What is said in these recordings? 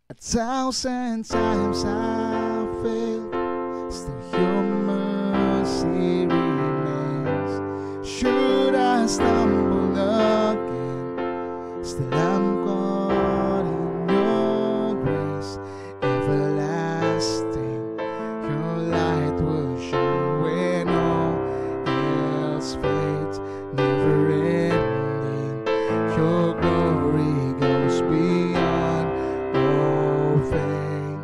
1,000 times I failed, still your mercy remains. Should I stumble again, still I'm caught in your grace. Everlasting, your light will shine when all else fades. Never ending, your glory goes beyond all fame.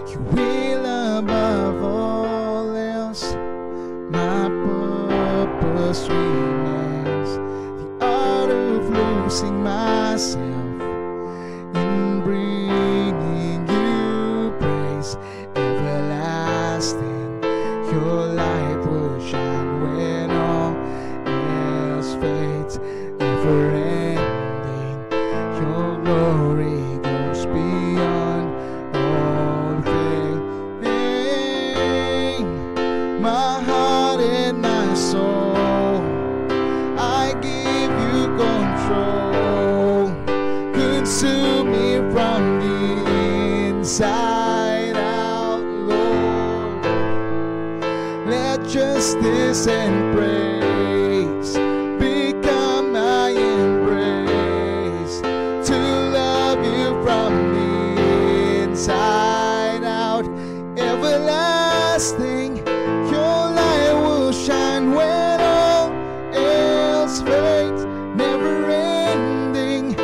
You will above all else, my purpose remains. The art of losing myself in bringing you praise. Everlasting, your light will shine when all else fades. Never ending, your glory goes beyond all things. My heart and my soul, I give you control. Consume me from the inside out, Lord. Let justice and praise become my embrace, to love you from the inside out. Everlasting, your light will shine when all else fades. Never ending,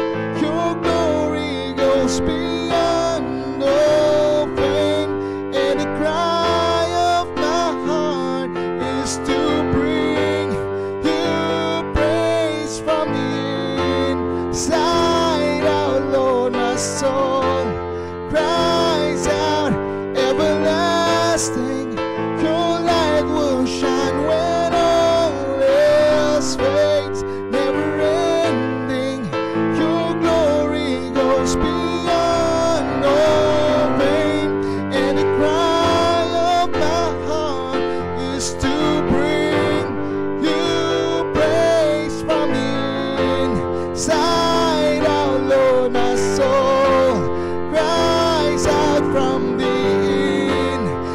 your glory goes beyond all fame. And the cry of my heart is to bring you praise from the inside out, Lord. My soul cries out. Everlasting, your light will shine when all else fades. Never ending, your glory goes beyond all fame. And the cry of my heart is to bring you praise from the inside out, Lord. My soul cries out from the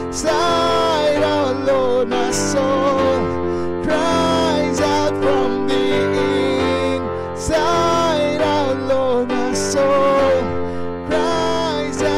inside out, Lord. My soul cries out from the inside out, Lord. My soul cries out.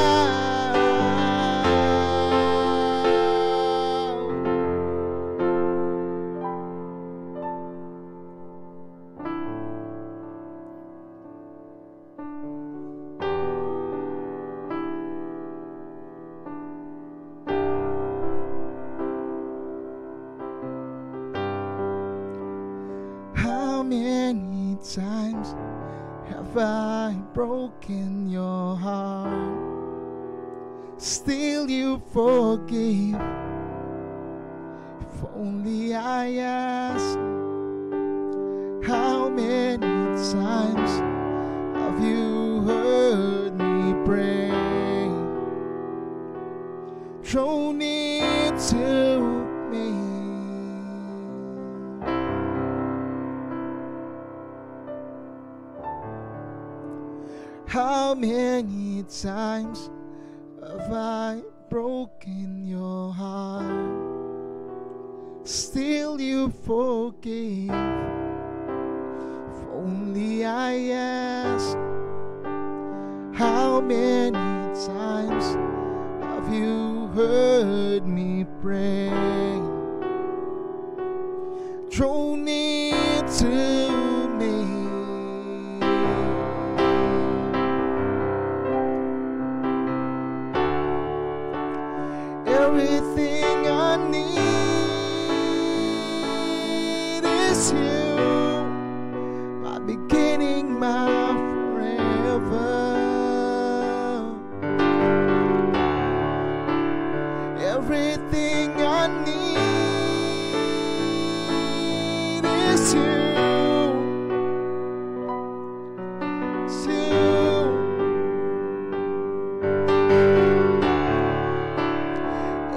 How many times have I broken your heart? Still you forgive. If only I ask. How many times have you heard me pray? Draw near to me. How many times have I broken your heart? Still you forgive. If only I ask. How many times have you heard me pray? Draw near to me. Everything I need is you, my beginning, my forever. Everything I need is you. It's you.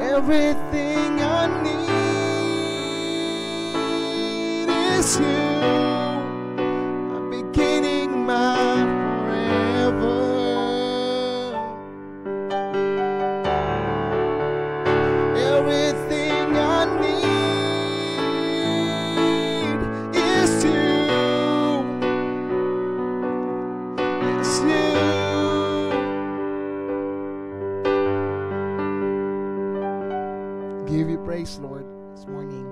Everything I need is you, my beginning, my forever. Everything I need is you. It's you. Give you praise, Lord, this morning.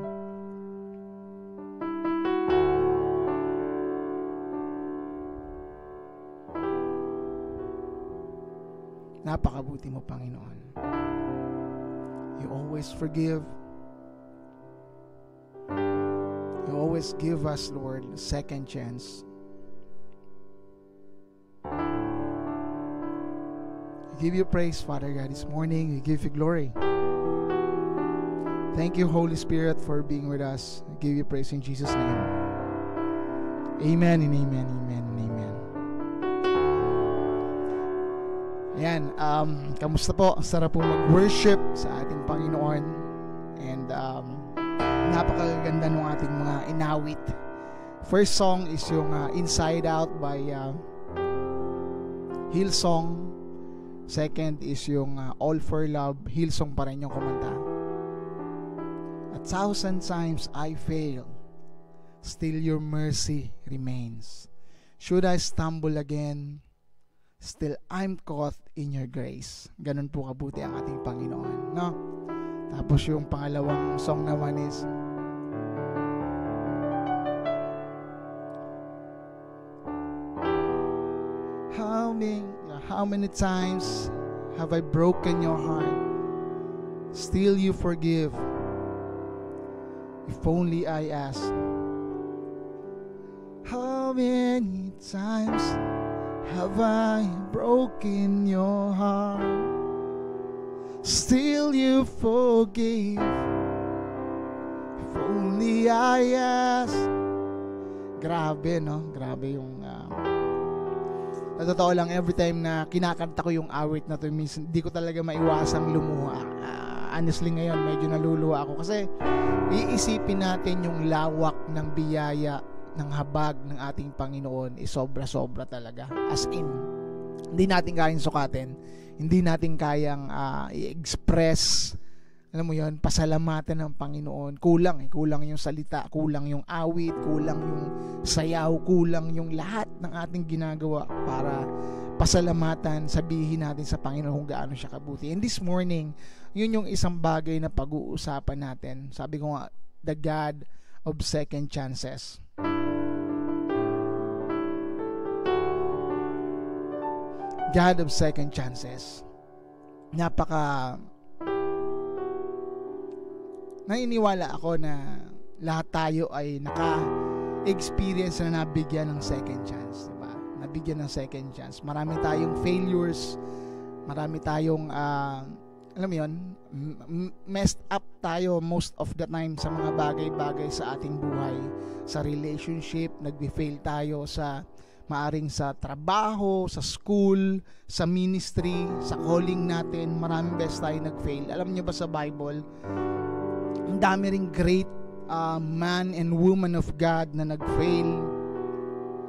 Napakabuti mo, Panginoon. You always forgive. You always give us, Lord, a second chance. We give you praise, Father God, this morning. We give you glory. Thank you, Holy Spirit, for being with us. We give you praise in Jesus' name. Amen and amen, amen and amen. Ayan, kamusta po? Ang sarap po mag-worship sa ating Panginoon. And napakaganda ng ating mga inawit. First song is yung Inside Out by Hillsong. Second is yung All for Love. Hillsong pa rin yung kumanta. 1,000 times I fail, still your mercy remains. Should I stumble again, still I'm caught in your grace. Ganun po kabuti ang ating Panginoon, no? Tapos yung pangalawang song naman is How many times have I broken your heart, still you forgive. If only I ask, how many times have I broken your heart, still you forgive. If only I ask. Grabe, no? Grabe yung sa totoo lang, every time na kinakanta ko yung awit na to, minsan di ko talaga maiwasang lumuha. Honestly ngayon, medyo naluluha ako kasi iisipin natin yung lawak ng biyaya ng habag ng ating Panginoon is sobra-sobra talaga. As in, hindi natin kayang sukatin, hindi natin kayang i-express, alam mo yon, pasalamatan ng Panginoon. Kulang yung salita, kulang yung awit, kulang yung sayaw, kulang yung lahat ng ating ginagawa para pasalamatan, sabihin natin sa Panginoon kung gaano siya kabuti. And this morning, yun yung isang bagay na pag-uusapan natin. Sabi ko nga, the God of second chances. God of second chances. Naniniwala ako na lahat tayo ay naka-experience na nabigyan ng second chance, diba? Nabigyan ng second chance. Marami tayong failures, marami tayong alam mo yun, messed up tayo most of the time sa mga bagay-bagay sa ating buhay. Sa relationship, nagbe-fail tayo sa maaring sa trabaho, sa school, sa ministry, sa calling natin. Maraming beses tayo nag-fail. Alam niyo ba sa Bible, ang dami ring great man and woman of God na nag-fail,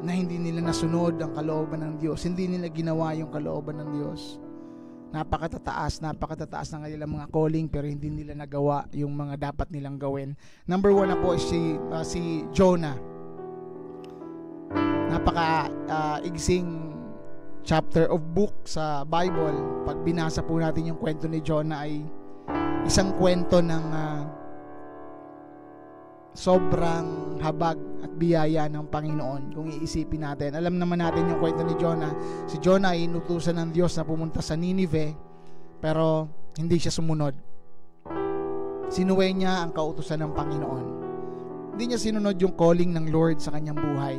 na hindi nila nasunod ang kalooban ng Diyos, hindi nila ginawa yung kalooban ng Diyos. Napakatataas ng kanilang mga calling, pero hindi nila nagawa yung mga dapat nilang gawin. Number 1 na po si Jonah. Igsing chapter of book sa Bible. Pag binasa po natin yung kwento ni Jonah, ay isang kwento ng sobrang habag at biyaya ng Panginoon. Kung iisipin natin, alam naman natin yung kwento ni Jonah. Si Jonah ay inutusan ng Diyos na pumunta sa Nineveh, pero hindi siya sumunod. Sinuway niya ang kautusan ng Panginoon. Hindi niya sinunod yung calling ng Lord sa kanyang buhay.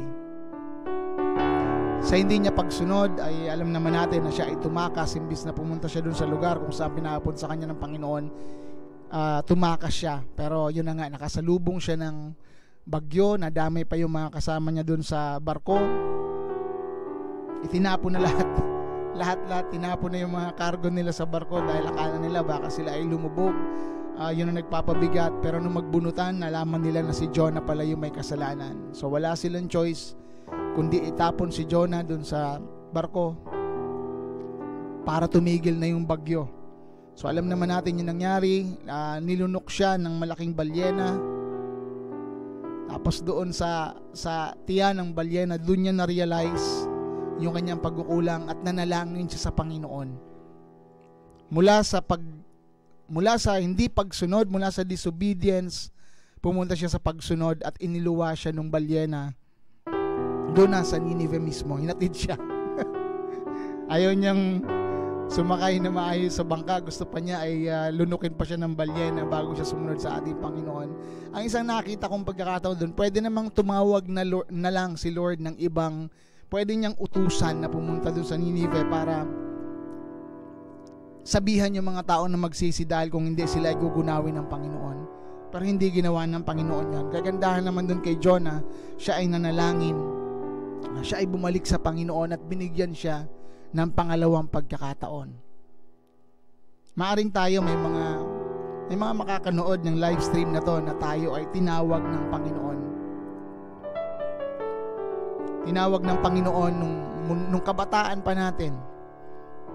Sa hindi niya pagsunod, ay alam naman natin na siya ay tumakas. Imbis na pumunta siya dun sa lugar kung saan pinapun sa kanya ng Panginoon, tumakas siya. Pero yun na nga, nakasalubong siya ng bagyo, nadamay pa yung mga kasama niya dun sa barko. Itinapon na lahat tinapon na yung mga cargo nila sa barko dahil akala nila baka sila ay lumubog. yun ang nagpapabigat. Pero nung magbunutan, nalaman nila na si Jonah pala yung may kasalanan. So wala silang choice kundi itapon si Jonah dun sa barko para tumigil na yung bagyo. So alam naman natin yung nangyari. Nilunok siya ng malaking balyena. Tapos doon sa tiyan ng balyena, doon niya na-realize yung kanyang pagkukulang at nanalangin siya sa Panginoon. Mula sa hindi pagsunod, mula sa disobedience, pumunta siya sa pagsunod at iniluwa siya ng balyena. Doon na sa Nineveh mismo, hinatid siya. Ayaw niyang sumakay na maayos sa bangka, gusto pa niya ay lunukin pa siya ng balyena bago siya sumunod sa ating Panginoon. Ang isang nakita kong pagkakataon doon, pwede namang tumawag na lang si Lord ng ibang, pwede niyang utusan na pumunta doon sa Nineveh para sabihan yung mga tao na magsisi dahil kung hindi sila ay gugunawin ng Panginoon. Pero hindi ginawa ng Panginoon yan. Kagandahan naman doon kay Jonah, siya ay nanalangin, siya ay bumalik sa Panginoon at binigyan siya ng pangalawang pagkakataon. Maaring tayo may mga makakanood ng live stream na to na tayo ay tinawag ng Panginoon. Tinawag ng Panginoon nung kabataan pa natin.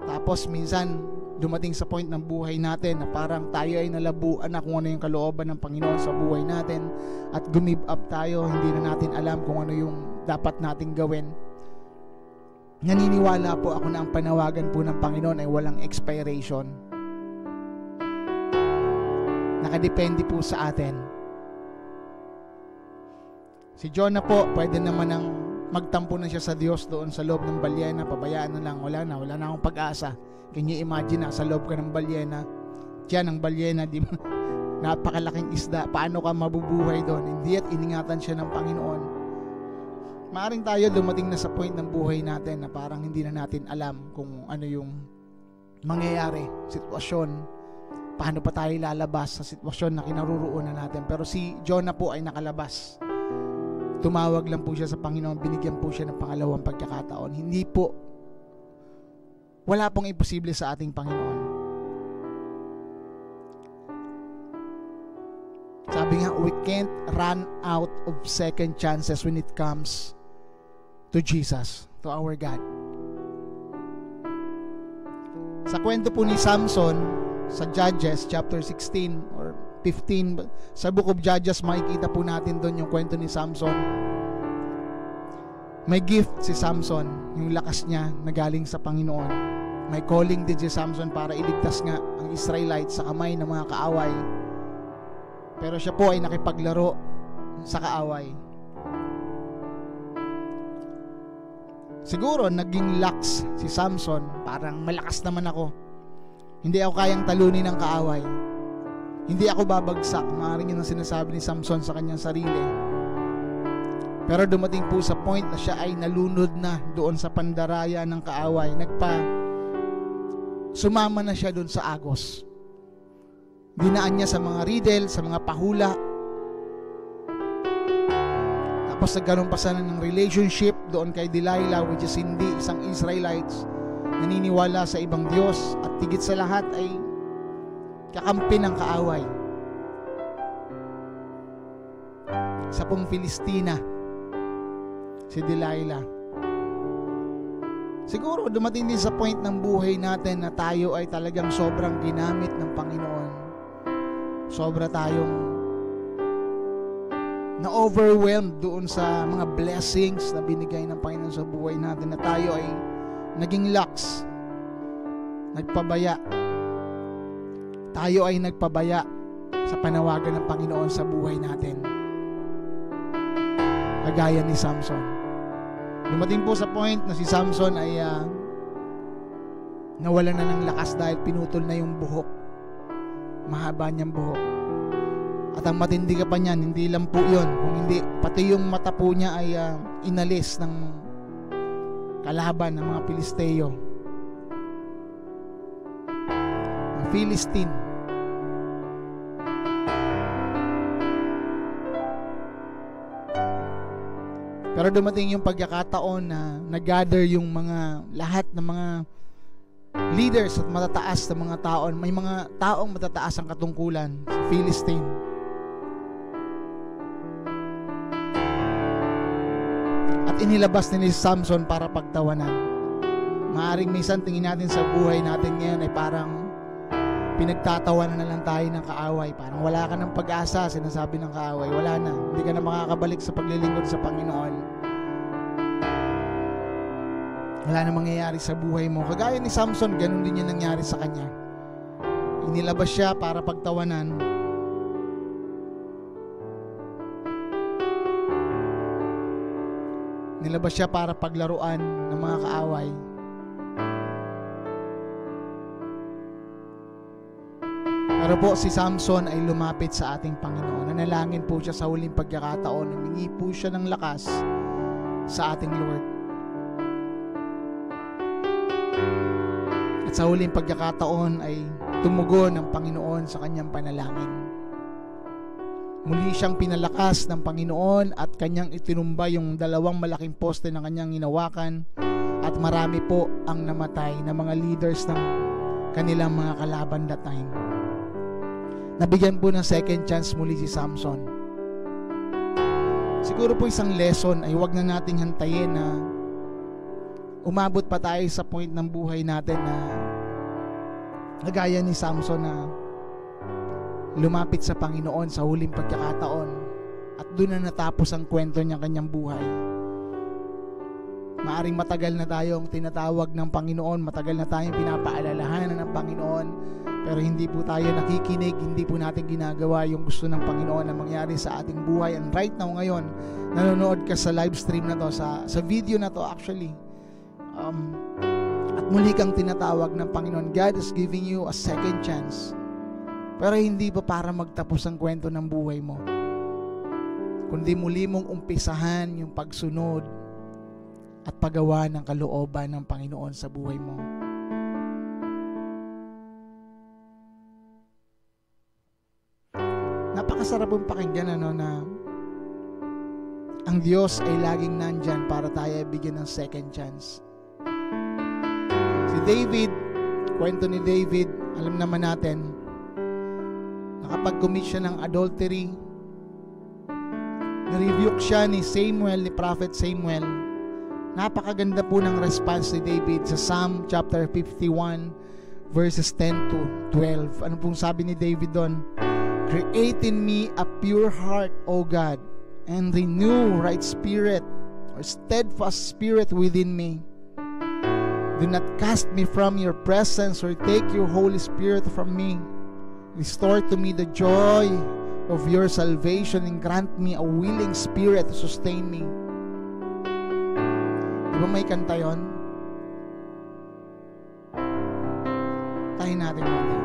Tapos minsan dumating sa point ng buhay natin na parang tayo ay nalabuan na kung ano yung kalooban ng Panginoon sa buhay natin at give up tayo, hindi na natin alam kung ano yung dapat nating gawin. Naniniwala po ako na ang panawagan po ng Panginoon ay walang expiration. Nakadepende po sa atin. Si Jonah po, pwede naman ang magtampo na siya sa Diyos doon sa loob ng balyena, pabayaan na lang, wala na akong pag-asa. Can you imagine na sa loob ka ng balyena, diyan ang balyena, di ba? Napakalaking isda, paano ka mabubuhay doon? Hindi at iningatan siya ng Panginoon. Maaring tayo dumating na sa point ng buhay natin na parang hindi na natin alam kung ano yung mangyayari, sitwasyon, paano pa tayo lalabas sa sitwasyon na kinaroroonan natin. Pero si Jonah po ay nakalabas. Tumawag lang po siya sa Panginoon, binigyan po siya ng pangalawang pagkakataon. Hindi po, wala pong imposible sa ating Panginoon. Sabi nga, we can't run out of second chances when it comes to Jesus, to our God. Sa kwento po ni Samson sa Judges chapter 16 or 15, sa Book of Judges, makikita po natin doon yung kwento ni Samson. May gift si Samson, yung lakas niya na galing sa Panginoon. May calling din si Samson para iligtas nga ang Israelites sa kamay ng mga kaaway. Pero siya po ay nakipaglaro sa kaaway. Siguro naging lax si Samson, parang malakas naman ako, hindi ako kayang talunin ng kaaway, hindi ako babagsak. Maaaring yun ang sinasabi ni Samson sa kanyang sarili. Pero dumating po sa point na siya ay nalunod na doon sa pandaraya ng kaaway. Sumama na siya doon sa agos. Dinaan niya sa mga riddle, sa mga pahula. Tapos nagkaroon pa sana ng relationship doon kay Delilah, which is hindi isang Israelites, naniniwala sa ibang Diyos, at tigit sa lahat ay kakampi ng kaaway. Sa pong Filistina, si Delilah. Siguro dumating din sa point ng buhay natin na tayo ay talagang sobrang ginamit ng Panginoon. Sobra tayong na-overwhelmed doon sa mga blessings na binigay ng Panginoon sa buhay natin, na tayo ay naging lax, nagpabaya. Tayo ay nagpabaya sa panawagan ng Panginoon sa buhay natin. Kagaya ni Samson. Dumating po sa point na si Samson ay nawalan na ng lakas dahil pinutol na yung buhok. Mahaba niyang buhok. At ang matindi ka pa niyan, hindi lang po yun, kung hindi, pati yung mata po niya ay inalis ng kalaban ng mga Pilisteo, ang Philistine. Pero dumating yung pagkakataon na nag-gather yung mga lahat ng mga leaders at matataas na mga taon. May mga taong matataas ang katungkulan sa Philistine. At inilabas ni Samson para pagtawanan. Maaring minsan tingin natin sa buhay natin ngayon ay parang pinagtatawanan na lang tayo ng kaaway. Parang wala ka ng pag-asa, sinasabi ng kaaway. Wala na. Hindi ka na makakabalik sa paglilingkod sa Panginoon. Wala na mangyayari sa buhay mo. Kagaya ni Samson, ganun din yung nangyari sa kanya. Inilabas siya para pagtawanan. Nilabas siya para paglaruan ng mga kaaway. Pero po si Samson ay lumapit sa ating Panginoon. Nanalangin po siya sa huling pagkakataon. Humingi po siya ng lakas sa ating Lord. At sa huling pagkakataon ay tumugon ng Panginoon sa kanyang panalangin. Muli siyang pinalakas ng Panginoon at kanyang itinumba yung 2 malaking poste na kanyang hinawakan, at marami po ang namatay na mga leaders ng kanilang mga kalaban that time. Nabigyan po ng second chance muli si Samson. Siguro po isang lesson ay huwag na nating hantayin na umabot pa tayo sa point ng buhay natin na kagaya ni Samson na lumapit sa Panginoon sa huling pagkakataon at doon na natapos ang kwento niya kanyang buhay. Maaring matagal na tayong tinatawag ng Panginoon, matagal na tayong pinapaalalahanan ng Panginoon, pero hindi po tayo nakikinig, hindi po natin ginagawa yung gusto ng Panginoon na mangyari sa ating buhay. And right now ngayon, nanonood ka sa live stream na to, sa video na to actually, at muli kang tinatawag ng Panginoon. God is giving you a second chance. Pero hindi pa para magtapos ang kwento ng buhay mo, kundi muli mong umpisahan yung pagsunod at paggawa ng kalooban ng Panginoon sa buhay mo. Napakasarap mong pakinggan na ang Diyos ay laging nandyan para tayo bigyan ng second chance. Si David, kwento ni David, alam naman natin, nakapag-commit siya ng adultery, na-rebuke siya ni Samuel, ni Prophet Samuel. Napakaganda po ng response ni David sa Psalm chapter 51 verses 10 to 12. Ano pong sabi ni David doon? Create in me a pure heart, O God, and renew right spirit or steadfast spirit within me. Do not cast me from your presence or take your Holy Spirit from me. Restore to me the joy of your salvation and grant me a willing spirit to sustain me. Di ba may kanta yun? Tayo natin muna.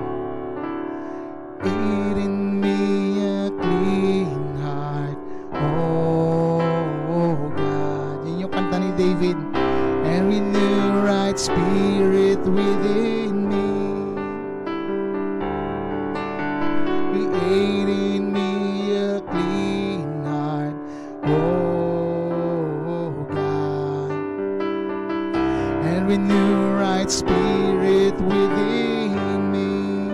Create in me a clean heart, oh God. Yan yung kanta ni David. And renew right spirit within me. Create in me a clean heart, oh God, and renew right spirit within me.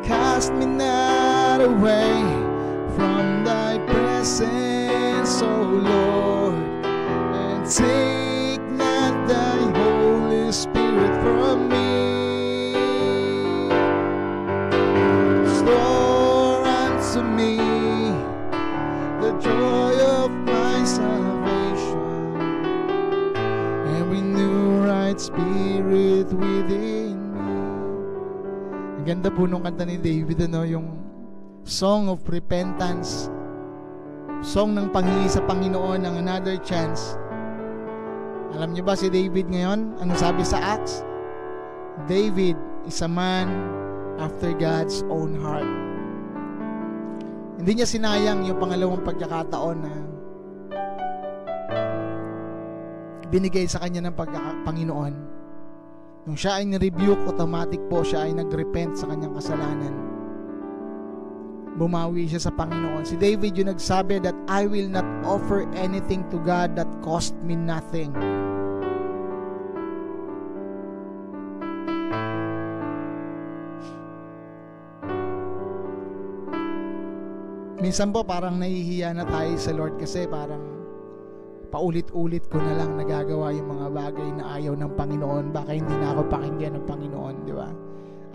Cast me not away from thy presence, O Lord, and take not thy Holy Spirit from me. To me the joy of my salvation and renew right spirit within me. Ang ganda po nung kanta ni David, yung song of repentance, song ng panghingi sa Panginoon ng another chance. Alam niyo ba si David ngayon? Ano sabi sa Acts? David is a man after God's own heart. Hindi niya sinayang yung pangalawang pagkakataon na binigay sa kanya ng Panginoon. Nung siya ay ni-rebuke, automatic po siya ay nag-repent sa kanyang kasalanan. Bumawi siya sa Panginoon. Si David yung nagsabi that I will not offer anything to God that cost me nothing. Minsan po parang nahihiya na tayo sa Lord kasi parang paulit-ulit ko na lang nagagawa yung mga bagay na ayaw ng Panginoon. Baka hindi na ako pakinggan ng Panginoon, di ba?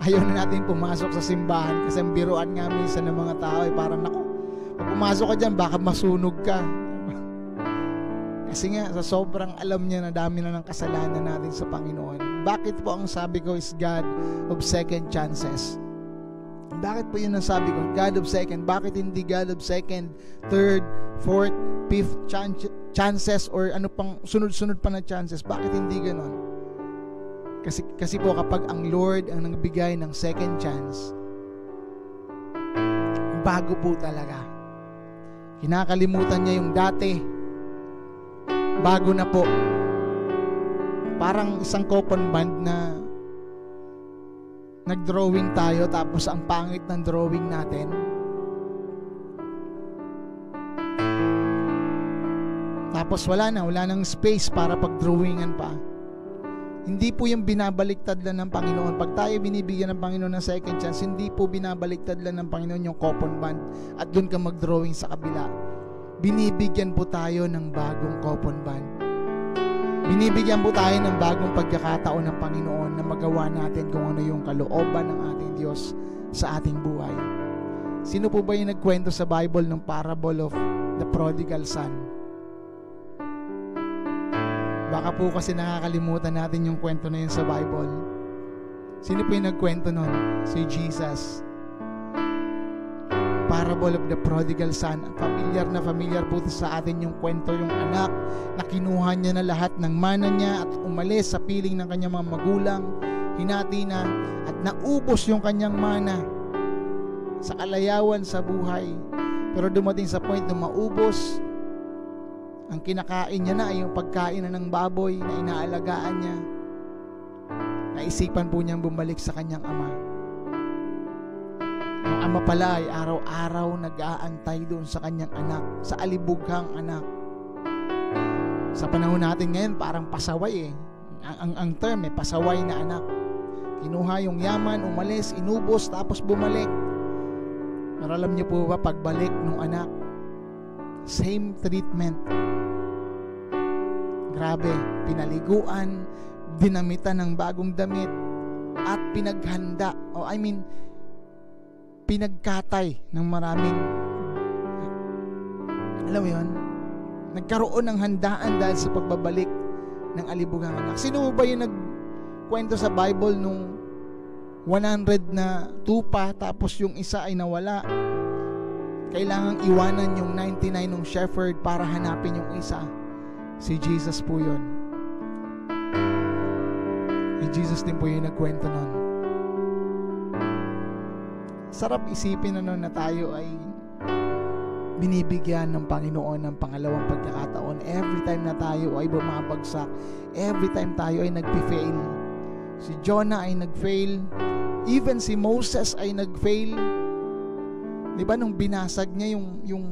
Ayaw na natin pumasok sa simbahan kasi ang biruan nga minsan ng mga tao ay parang, naku, pag pumasok ka dyan, baka masunog ka. Kasi nga, sa sobrang alam niya na dami na ng kasalanan natin sa Panginoon. Bakit po ang sabi ko is God of second chances? Bakit po yun ang sabi ko? God of second. Bakit hindi God of second, third, fourth, fifth chances or ano pang sunod-sunod pa na chances? Bakit hindi ganon? Kasi po kapag ang Lord ang nagbigay ng second chance, bago po talaga. Kinakalimutan niya yung dati. Bago na po. Parang isang coupon band na nag-drawing tayo tapos ang pangit ng drawing natin. Tapos wala nang space para pag-drawingan pa. Hindi po yung binabaliktad lang ng Panginoon. Pag tayo binibigyan ng Panginoon ng second chance, hindi po binabaliktad lang ng Panginoon yung coupon band at dun ka mag-drawing sa kabila. Binibigyan po tayo ng bagong coupon band. Binibigyan po tayo ng bagong pagkakataon ng Panginoon na magawa natin kung ano yung kalooban ng ating Diyos sa ating buhay. Sino po ba yung nagkwento sa Bible ng parable of the prodigal son? Baka po kasi nakakalimutan natin yung kwento na yun sa Bible. Sino po yung nagkwento nun? Si Jesus. Parable of the prodigal son. Familiar po sa atin yung kwento, yung anak na kinuha niya na lahat ng mana niya at umalis sa piling ng kanyang mga magulang, hinati na at naubos yung kanyang mana sa kalayawan sa buhay. Pero dumating sa point na maubos, ang kinakain niya na ay yung pagkain na ng baboy na inaalagaan niya. Naisipan po niyang bumalik sa kanyang ama. Ang ama pala ay araw-araw nag-aantay doon sa kanyang anak, sa alibughang anak. Sa panahon natin ngayon, parang pasaway eh. Ang term eh, pasaway na anak. Kinuha yung yaman, umalis, inubos, tapos bumalik. Pero alam niyo po ba, pagbalik ng anak, same treatment. Grabe, pinaliguan, dinamitan ng bagong damit, at pinaghanda, pinagkatay ng maraming, alam mo yun, nagkaroon ng handaan dahil sa pagbabalik ng alibughang anak. Sino ba yung nagkwento sa Bible nung 100 na tupa tapos yung isa ay nawala? Kailangang iwanan yung 99 ng shepherd para hanapin yung isa. Si Jesus po yun. Si Jesus din po yung nagkwento nun. Sarap isipin na tayo ay binibigyan ng Panginoon ng pangalawang pagkakataon. Every time na tayo ay bumabagsak, every time tayo ay nagpi-fail. Si Jonah ay nag-fail, even si Moses ay nag-fail. Di ba nung binasag niya yung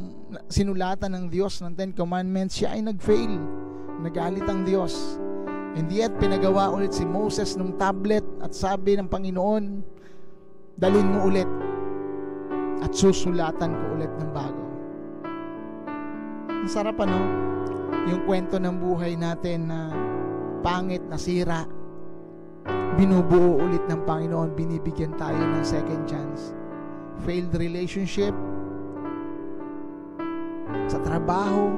sinulatan ng Diyos ng Ten Commandments, siya ay nag-fail. Nagalit ang Diyos. And yet, pinagawa ulit si Moses ng tablet at sabi ng Panginoon, dalhin mo ulit at susulatan ko ulit ng bago. Ang sarap ano? Yung kwento ng buhay natin na pangit, nasira, binubuo ulit ng Panginoon, binibigyan tayo ng second chance. Failed relationship, sa trabaho,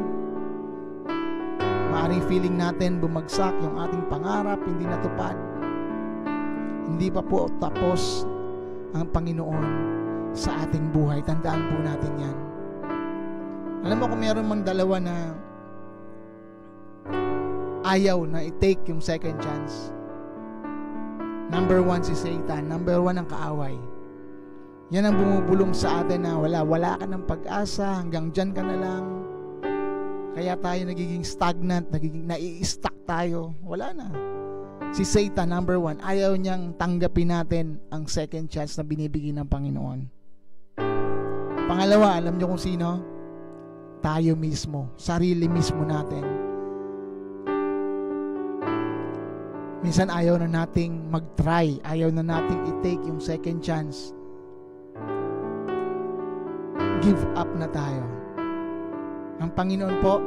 maaaring feeling natin bumagsak yung ating pangarap, hindi natupad. Hindi pa po tapos ang Panginoon sa ating buhay. Tandaan po natin yan. Alam mo kung meron mang dalawa na ayaw na i-take yung second chance, number 1 si Satan, number 1 ang kaaway. Yan ang bumubulong sa atin na wala ka ng pag-asa, hanggang dyan ka na lang. Kaya tayo nagiging stagnant, nai-stuck tayo. Wala na. Si Satan, number 1, ayaw niyang tanggapin natin ang second chance na binibigay ng Panginoon. Pangalawa, alam niyo kung sino? Tayo mismo, sarili mismo natin. Minsan ayaw na nating mag-try, ayaw na nating i-take yung second chance. give up na tayo. Ang Panginoon po,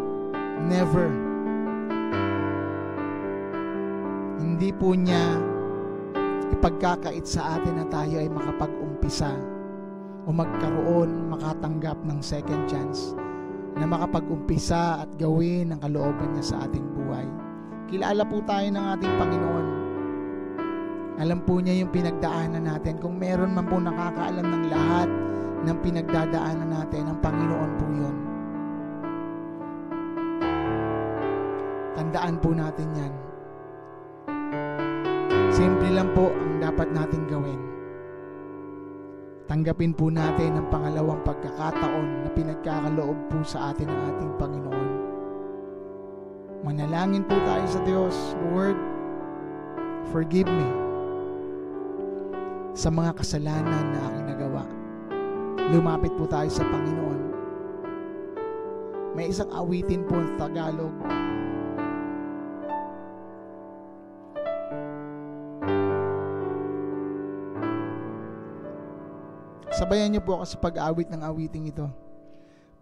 never. Hindi po niya ipagkakait sa atin na tayo ay makapag-umpisa o magkaroon, makatanggap ng second chance na makapag-umpisa at gawin ang kalooban niya sa ating buhay. Kilala po tayo ng ating Panginoon. Alam po niya yung pinagdaanan natin. Kung meron man po nakakaalam ng lahat ng pinagdadaanan natin, ang Panginoon po yun. Tandaan po natin yan. Simple lang po ang dapat natin gawin. Tanggapin po natin ang pangalawang pagkakataon na pinagkakaloob po sa atin ng ating Panginoon. Manalangin po tayo sa Diyos. Lord, forgive me sa mga kasalanan na aking nagawa. Lumapit po tayo sa Panginoon. May isang awitin po sa Tagalog. Sabayan niyo po ako sa pag-awit ng awiting ito.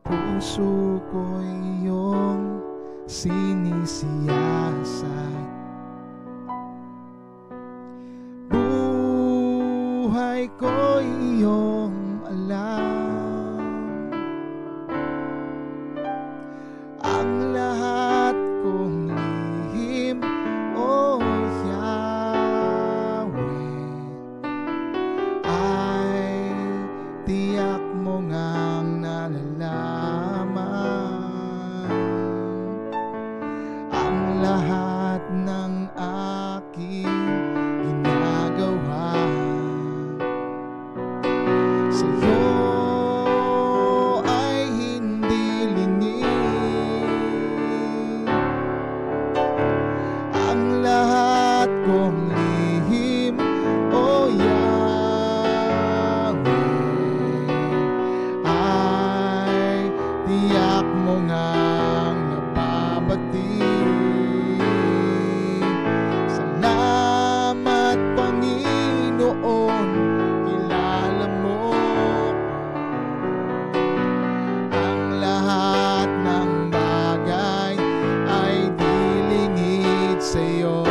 Puso ko'y iyong sinisiyasat, buhay ko'y iyong alam, ang lahat kong lihim, O Yahweh, ay tiyak mo ngang nalalaman ang lahat ng aking ginagawa. Sa'yo ay hindi lingid ang lahat kong lihim, O Yahweh, ay tiyak mo ngang nababati. Salamat, Panginoon, kilala mo ang lahat ng bagay ay dilingid sa'yo.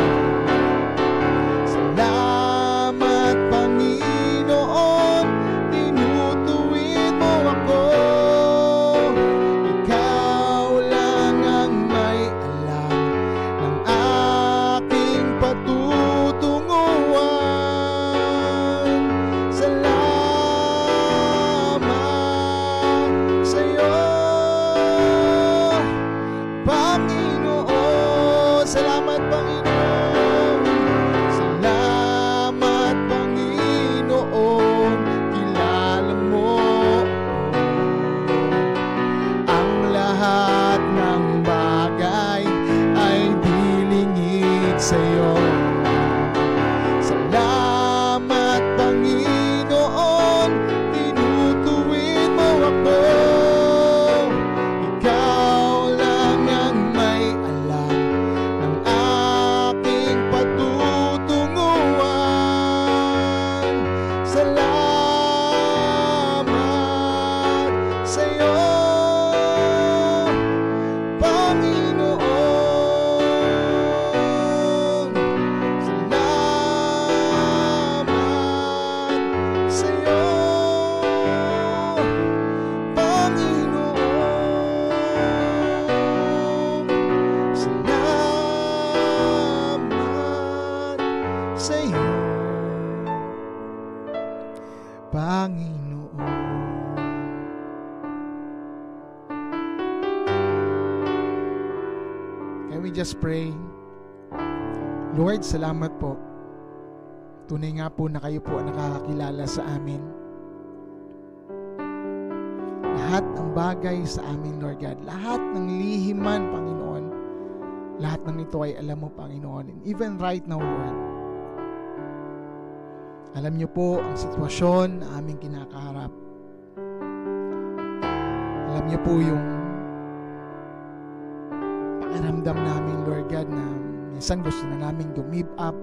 Salamat, Panginoon, tinutuwid mo ako. Ikaw lang ang may alam ng aking patutunguhan. Salamat sa'yo, Panginoon. Salamat, Panginoon. Salamat, Panginoon, kilala mo ang lahat ng bagay ay dilingid sa'yo. Salamat, Panginoon, tinutuwid mo ako. Ikaw lang ang may alam ng aking patutunguhan. Salamat sa'yo, Panginoon. Salamat sa'yo, Panginoon. Salamat sa'yo, Panginoon. Can we just pray? Lord, salamat po. Tunay nga po na kayo po ang nakakakilala sa amin. Lahat ng bagay sa amin, Lord God, lahat ng lihiman, Panginoon, lahat ng ito ay alam mo, Panginoon. And even right now, Lord, alam niyo po ang sitwasyon na aming kinakaharap. Alam niyo po yung pakiramdam namin, Lord God, na minsan gusto na namin give up.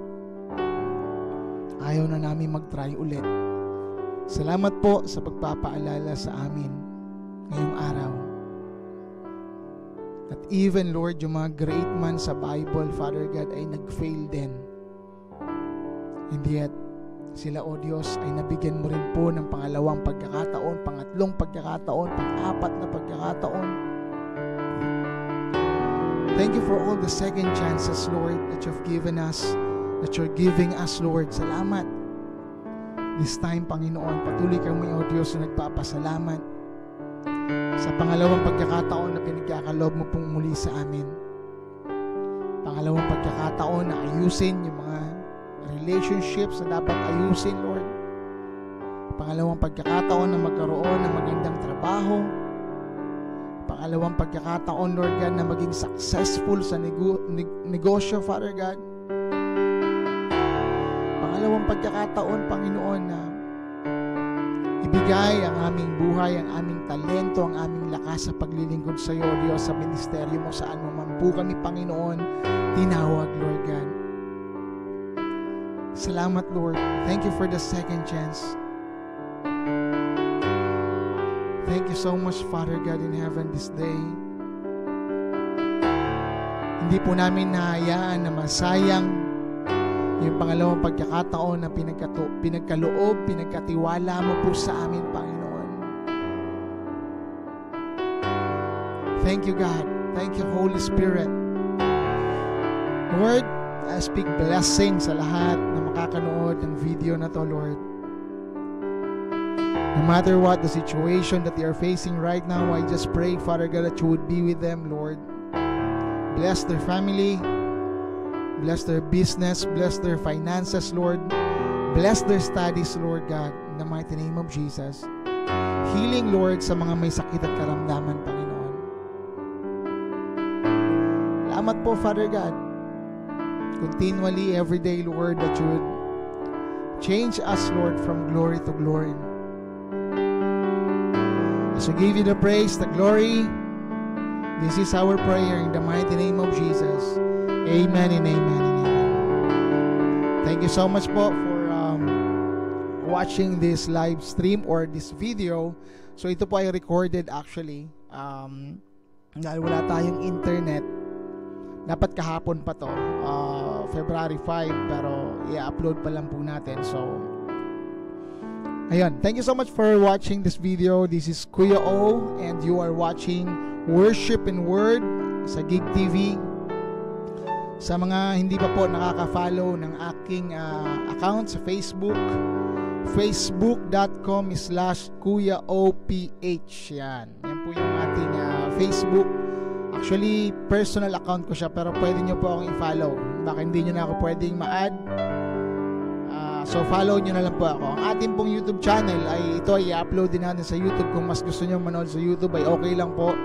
Ayaw na namin mag-try ulit. Salamat po sa pagpapaalala sa amin ngayong araw. At even, Lord, yung mga great man sa Bible, Father God, ay nag-fail din. And yet, sila, O Diyos, ay nabigyan mo rin po ng pangalawang pagkakataon, pangatlong pagkakataon, pang-apat na pagkakataon. Thank you for all the second chances, Lord, that you've given us, that you're giving us, Lord. Salamat. This time, Panginoon, patuloy kami, O Diyos, na nagpapasalamat sa pangalawang pagkakataon na pinagkakaloob mo pong muli sa amin. Pangalawang pagkakataon na ayusin yung mga relationships na dapat ayusin, Lord. Pangalawang pagkakataon na magkaroon ng magandang trabaho. Pangalawang pagkakataon, Lord God, na maging successful sa negosyo, Father God. Pangalawang pagkakataon, Panginoon, na ibigay ang aming buhay, ang aming talento, ang aming lakas sa paglilingkod sa iyo, Diyos, sa ministeryo mo, saan mo man po kami, Panginoon, tinawag, Lord God. Salamat, Lord. Thank you for the second chance. Thank you so much, Father God in heaven, this day. Hindi po namin nahayaan na masayang yung pangalawang pagkakataon na pinagkaloob, pinagkatiwala mo po sa amin, Panginoon. Thank you, God. Thank you, Holy Spirit. Lord, I speak blessing sa lahat na makakanood ng video na to, Lord. No matter what the situation that they are facing right now, I just pray, Father God, that you would be with them, Lord. Bless their family. Bless their business. Bless their finances, Lord. Bless their studies, Lord God, in the mighty name of Jesus. Healing, Lord, sa mga may sakit at karamdaman, Panginoon. Salamat po, Father God. Continually, every day, Lord, that you would change us, Lord, from glory to glory. As we give you the praise, the glory, this is our prayer in the mighty name of Jesus. Amen and amen and amen. Thank you so much po for watching this live stream or this video. So ito po ay recorded actually. Dahil wala tayong internet, dapat kahapon pa to, February 5, pero i-upload pa lang po natin. So ayun, thank you so much for watching this video. This is Kuya O and you are watching Worship and Word sa Gig TV. Sa mga hindi pa po nakaka-follow ng aking account sa Facebook, facebook.com/KuyaOPH. Yan po yung ating Facebook. Actually, personal account ko siya, pero pwede nyo po akong i-follow. Baka hindi nyo na ako pwedeng ma-add. So follow nyo na lang po ako. Ang ating pong YouTube channel ay ito ay i-upload din natin sa YouTube. Kung mas gusto nyo manood sa YouTube ay okay lang po.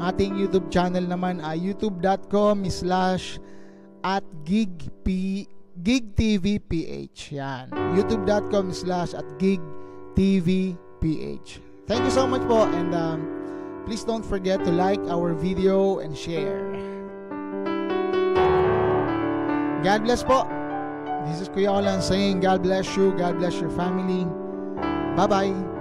Ating YouTube channel naman ay youtube.com/gigtvph. Yan. youtube.com/gigtvph. Thank you so much po, and please don't forget to like our video and share. God bless po. This is Kuya Olan saying God bless you, God bless your family. Bye-bye.